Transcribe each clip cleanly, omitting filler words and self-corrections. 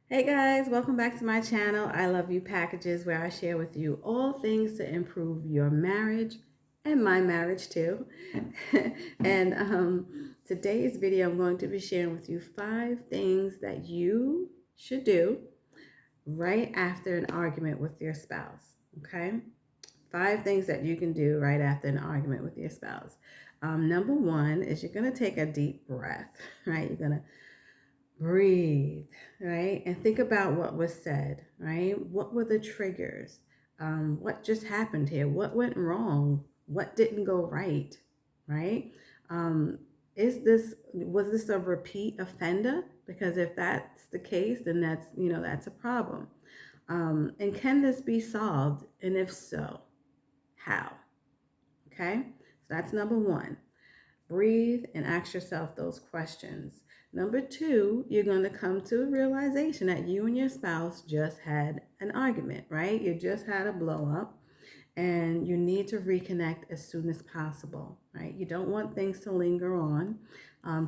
Hey guys, welcome back to my channel. I Love You Packages, where I share with you all things to improve your marriage and my marriage too. and today's video, I'm going to be sharing with you 5 things that you should do right after an argument with your spouse. Okay, 5 things that you can do right after an argument with your spouse. Number one is you're going to take a deep breath, right? You're going to breathe, right? And think about what was said, right? What were the triggers? What just happened here? What went wrong? What didn't go right, right? Um, was this a repeat offender? Because if that's the case, then that's a problem. And can this be solved? And if so, how? Okay, so that's number one. Breathe and ask yourself those questions. Number two, you're going to come to a realization that you and your spouse just had an argument, right? You just had a blow up and you need to reconnect as soon as possible, right? You don't want things to linger on.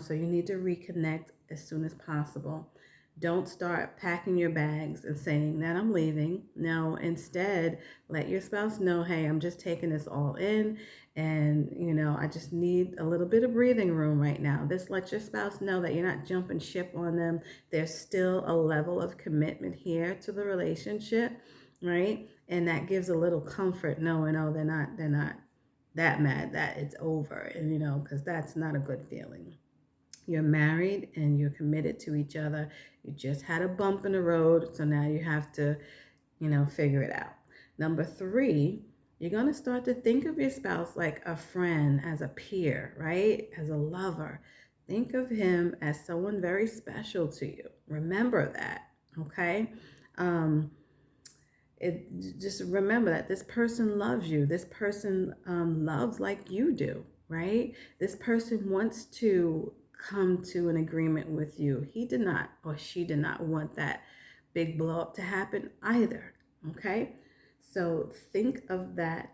So you need to reconnect as soon as possible. Don't start packing your bags and saying that I'm leaving. No, instead, let your spouse know, hey, I'm just taking this all in and, I just need a little bit of breathing room right now. This lets your spouse know that you're not jumping ship on them. There's still a level of commitment here to the relationship, right? And that gives a little comfort knowing, oh, they're not that mad that it's over, and because that's not a good feeling. You're married and you're committed to each other. You just had a bump in the road, so now you have to, figure it out. Number three, you're going to start to think of your spouse like a friend, as a peer, right? As a lover. Think of him as someone very special to you. Remember that, okay? Um, just remember that this person loves you. This person loves like you do, right? This person wants to come to an agreement with you. He did not, or she did not want that big blow up to happen either. Okay, so think of that,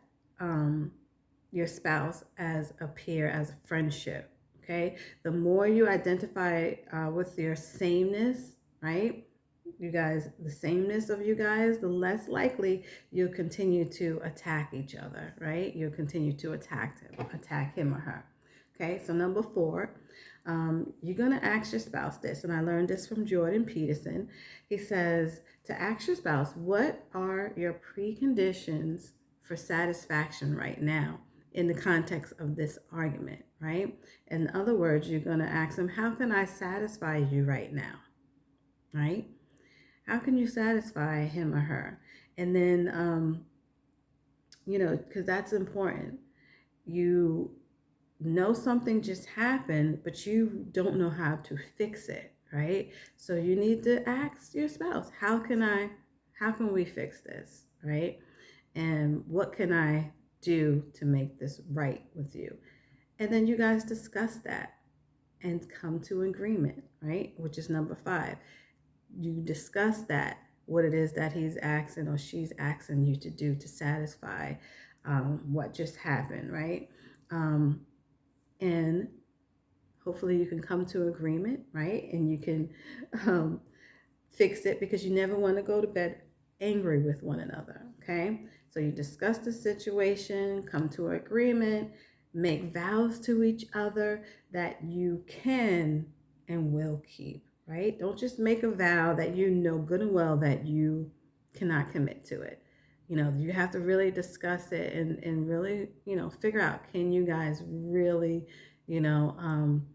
your spouse, as a peer, as a friendship. Okay, the more you identify with your sameness, right? You guys, the sameness of you guys, the less likely you'll continue to attack each other, right? You'll continue to attack him or her. Okay, so number four, you're going to ask your spouse this, and I learned this from Jordan Peterson. He says to ask your spouse, what are your preconditions for satisfaction right now in the context of this argument, right? In other words, you're going to ask them, how can I satisfy you right now, right? How can you satisfy him or her? And then, because that's important. You know something just happened, but you don't know how to fix it, right? So you need to ask your spouse, how can we fix this, right? And what can I do to make this right with you? And then you guys discuss that and come to agreement, right? Which is number five. You discuss that, what it is that he's asking or she's asking you to do to satisfy what just happened, right? And hopefully you can come to agreement, right? And you can um, fix it, because you never want to go to bed angry with one another, okay? So you discuss the situation, come to an agreement, make vows to each other that you can and will keep, right? Don't just make a vow that you know good and well that you cannot commit to it. You have to really discuss it and really, figure out, can you guys really, you know, um,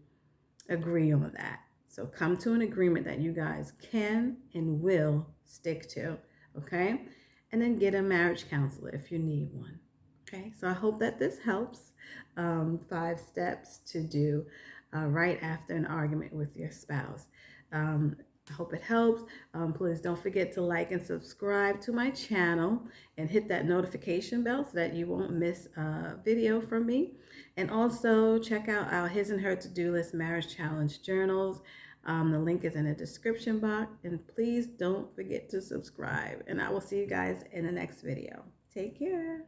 agree on that. So come to an agreement that you guys can and will stick to, okay? And then get a marriage counselor if you need one. Okay, so I hope that this helps. 5 steps to do right after an argument with your spouse. I hope it helps. Please don't forget to like and subscribe to my channel and hit that notification bell so that you won't miss a video from me. And also check out our His and Her To-Do List Marriage Challenge journals. The link is in the description box. And please don't forget to subscribe. And I will see you guys in the next video. Take care.